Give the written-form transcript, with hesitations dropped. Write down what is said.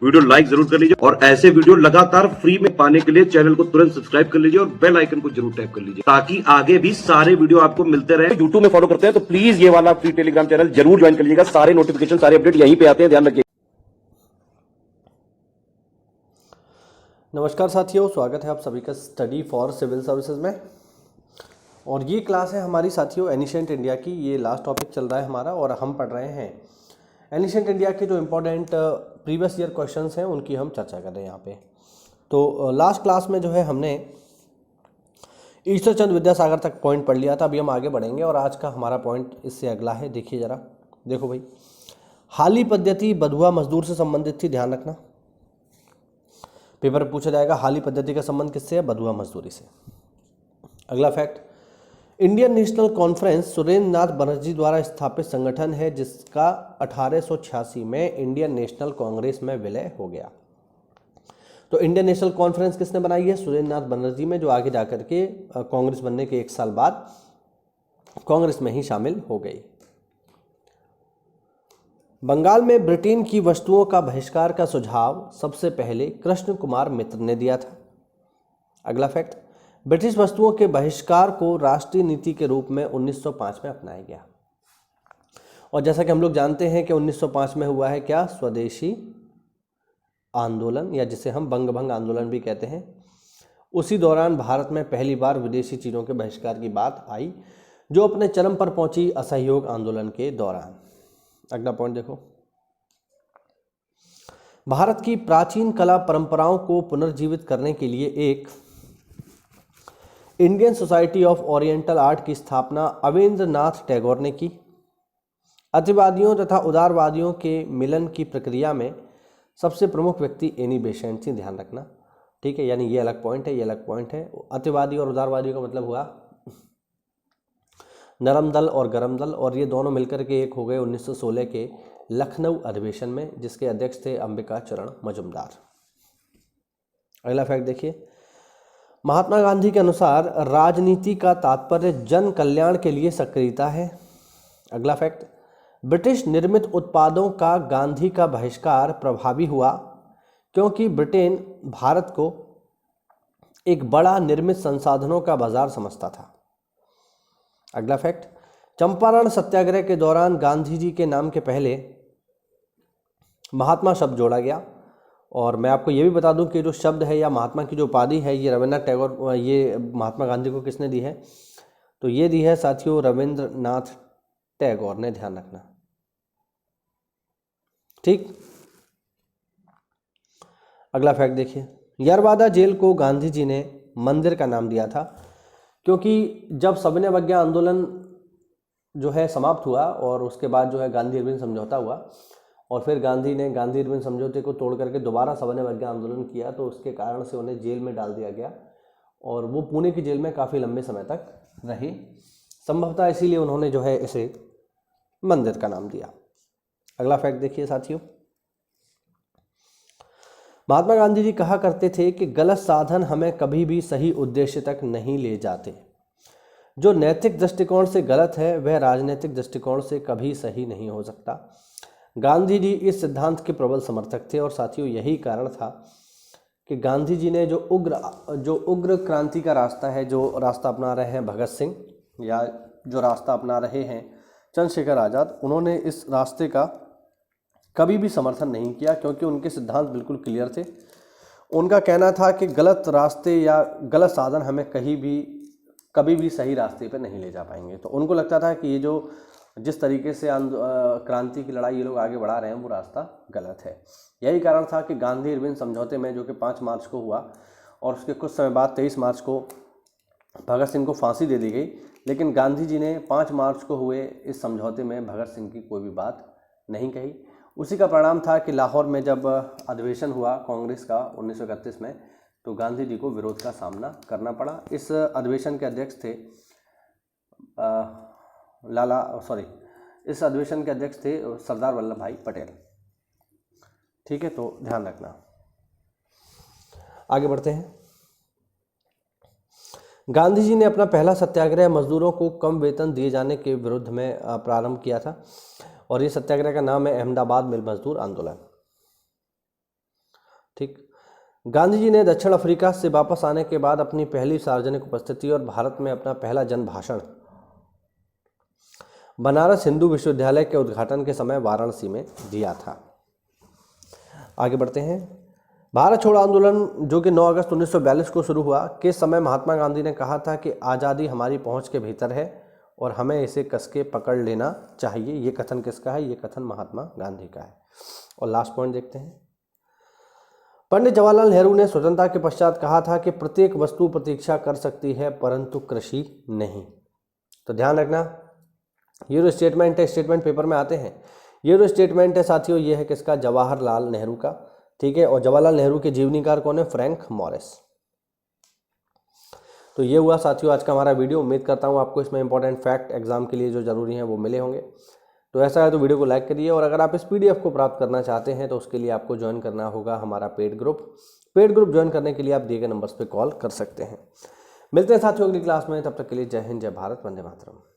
Video like जरूर कर लीजिए और ऐसे वीडियो लगातार फ्री में पाने के लिए चैनल को तुरंत सब्सक्राइब कर लीजिए और बेल आइकन को जरूर टैप कर लीजिए ताकि आगे भी सारे वीडियो आपको मिलते रहे। यूट्यूब में फॉलो करते हैं तो प्लीज ये वाला फ्री टेलीग्राम चैनल जरूर ज्वाइन कर लीजिएगा। सारे नोटिफिकेशन सारे अपडेट यहीं पे आते हैं, ध्यान रखिए। नमस्कार साथियों, स्वागत है आप सभी का स्टडी फॉर सिविल सर्विसेज में। और ये क्लास है हमारी साथियों एनिशिएंट इंडिया की। ये लास्ट टॉपिक चल रहा है हमारा और हम पढ़ रहे हैं एनिशिएंट इंडिया के जो इम्पोर्टेंट प्रीवियस ईयर क्वेश्चंस हैं उनकी हम चर्चा कर रहे हैं यहाँ पे। तो लास्ट क्लास में जो है हमने ईश्वर चंद्र विद्यासागर तक पॉइंट पढ़ लिया था। अभी हम आगे बढ़ेंगे और आज का हमारा पॉइंट इससे अगला है। देखिए ज़रा, देखो भाई, हाली पद्धति बधुआ मजदूर से संबंधित थी, ध्यान रखना। पेपर में पूछा जाएगा हाली पद्धति का संबंध किससे है? बधुआ मजदूरी से। अगला fact, Indian national conference Surendra Nath Banerjee द्वारा स्थापित संगठन है जिसका 1886 में इंडियन नेशनल कांग्रेस में विलय हो गया। तो इंडियन नेशनल कॉन्फ्रेंस किसने बनाई है? सुरेंद्र नाथ बनर्जी में, जो आगे जाकर के कांग्रेस बनने के 1 साल बाद कांग्रेस में ही शामिल हो गई। बंगाल में ब्रिटेन की वस्तुओं का बहिष्कार का सुझाव सबसे पहले कृष्ण कुमार मित्र ने दिया था। अगला फैक्ट, ब्रिटिश वस्तुओं के बहिष्कार को राष्ट्रीय नीति के रूप में 1905 में अपनाया गया। और जैसा कि हम लोग जानते हैं कि 1905 में हुआ है क्या? स्वदेशी आंदोलन, या जिसे हम बंग भंग आंदोलन भी कहते हैं। उसी दौरान भारत में पहली बार विदेशी चीज़ों के बहिष्कार की बात आई, जो अपने चरम पर पहुंची असहयोग आंदोलन के दौरान। अगला पॉइंट देखो, भारत की प्राचीन कला परंपराओं को पुनर्जीवित करने के लिए एक Indian society of oriental art की स्थापना अवेंद्र नाथ टैगोर ने की। अतिवादियों तथा उदारवादियों के मिलन की प्रक्रिया में सबसे प्रमुख व्यक्ति एनी बेसेंट थी, ध्यान रखना। ठीक है, यानी ये अलग पॉइंट है, ये अलग पॉइंट है। अतिवादी और उदारवादियों का मतलब हुआ नरम दल और गरम दल, और ये दोनों मिलकर के एक हो गए 1916 के लखनऊ अधिवेशन में, जिसके अध्यक्ष थे अंबिका चरण मजुमदार। अगला फैक्ट देखिए, महात्मा गांधी के अनुसार राजनीति का तात्पर्य जन कल्याण के लिए सक्रियता है। अगला फैक्ट, ब्रिटिश निर्मित उत्पादों का गांधी का बहिष्कार प्रभावी हुआ क्योंकि ब्रिटेन भारत को एक बड़ा निर्मित संसाधनों का बाजार समझता था। अगला फैक्ट, चंपारण सत्याग्रह के दौरान गांधी जी के नाम के पहले महात्मा शब्द जोड़ा गया। और मैं आपको ये भी बता दूं कि जो शब्द है या महात्मा की जो उपाधि है, ये रविन्द्रनाथ टैगोर, ये महात्मा गांधी को किसने दी है? तो ये दी है साथियों रविंद्रनाथ टैगोर ने, ध्यान रखना। ठीक, अगला फैक्ट देखिए, यरवादा जेल को गांधी जी ने मंदिर का नाम दिया था क्योंकि जब सविनय अवज्ञा आंदोलन जो है समाप्त हुआ और उसके बाद जो है गांधी इरविन समझौता हुआ, और फिर गांधी ने गांधी इरविन समझौते को तोड़ करके दोबारा सविनय अवज्ञा आंदोलन किया, तो उसके कारण से उन्हें जेल में डाल दिया गया और वो पुणे की जेल में काफ़ी लंबे समय तक रही। संभवतः इसीलिए उन्होंने जो है इसे मंदिर का नाम दिया। अगला फैक्ट देखिए साथियों, महात्मा गांधी जी कहा करते थे कि गलत साधन हमें कभी भी सही उद्देश्य तक नहीं ले जाते। जो नैतिक दृष्टिकोण से गलत है वह राजनीतिक दृष्टिकोण से कभी सही नहीं हो सकता। गांधी जी इस सिद्धांत के प्रबल समर्थक थे और साथियों यही कारण था कि गांधी जी ने जो उग्र क्रांति का रास्ता है, जो रास्ता अपना रहे हैं भगत सिंह, या जो रास्ता अपना रहे हैं चंद्रशेखर आज़ाद, उन्होंने इस रास्ते का कभी भी समर्थन नहीं किया क्योंकि उनके सिद्धांत बिल्कुल क्लियर थे। उनका कहना था कि गलत रास्ते या गलत साधन हमें कभी भी सही रास्ते पे नहीं ले जा पाएंगे। तो उनको लगता था कि ये जो जिस तरीके से क्रांति की लड़ाई ये लोग आगे बढ़ा रहे हैं वो रास्ता गलत है। यही कारण था कि गांधी इरविन समझौते में, जो कि 5 मार्च को हुआ और उसके कुछ समय बाद 23 मार्च को भगत सिंह को फांसी दे दी गई, लेकिन गांधी जी ने 5 मार्च को हुए इस समझौते में भगत सिंह की कोई भी बात नहीं कही। उसी का परिणाम था कि लाहौर में जब अधिवेशन हुआ कांग्रेस का 1931 में, तो गांधी जी को विरोध का सामना करना पड़ा। इस अधिवेशन के अध्यक्ष थे इस अधिवेशन के अध्यक्ष थे सरदार वल्लभ भाई पटेल। ठीक है, तो ध्यान रखना। आगे बढ़ते हैं। गांधी जी ने अपना पहला सत्याग्रह मजदूरों को कम वेतन दिए जाने के विरुद्ध में प्रारंभ किया था और ये सत्याग्रह का नाम है अहमदाबाद मिल मजदूर आंदोलन। ठीक। गांधी जी ने दक्षिण अफ्रीका से वापस आने के बाद अपनी पहली सार्वजनिक उपस्थिति और भारत में अपना पहला जन भाषण बनारस हिंदू विश्वविद्यालय के उद्घाटन के समय वाराणसी में दिया था। आगे बढ़ते हैं। भारत छोड़ो आंदोलन जो कि 9 अगस्त 1942 को शुरू हुआ के समय महात्मा गांधी ने कहा था कि आज़ादी हमारी पहुंच के भीतर है और हमें इसे कसके पकड़ लेना चाहिए। ये कथन किसका है? ये कथन महात्मा गांधी का है। और लास्ट पॉइंट देखते हैं। पंडित जवाहरलाल नेहरू ने स्वतंत्रता के पश्चात कहा था कि प्रत्येक वस्तु प्रतीक्षा कर सकती है परंतु कृषि नहीं। तो ध्यान रखना, ये जो स्टेटमेंट है, स्टेटमेंट पेपर में आते हैं। ये जो स्टेटमेंट है साथियों, ये है किसका? जवाहरलाल नेहरू का। ठीक है। और जवाहरलाल नेहरू के जीवनीकार कौन है? Frank Morris. तो ये हुआ साथियों आज का हमारा वीडियो। उम्मीद करता हूँ आपको इसमें इंपॉर्टेंट फैक्ट एग्जाम के लिए जो जरूरी हैं वो मिले होंगे। तो ऐसा है तो वीडियो को लाइक करिए, और अगर आप इस पीडीएफ को प्राप्त करना चाहते हैं तो उसके लिए आपको ज्वाइन करना होगा हमारा paid group. Paid group join करने के लिए आप दिए गए नंबर्स पे कॉल कर सकते हैं। मिलते हैं साथियों अगली क्लास में, तब तक के लिए जय हिंद, जय भारत, वंदे मातरम।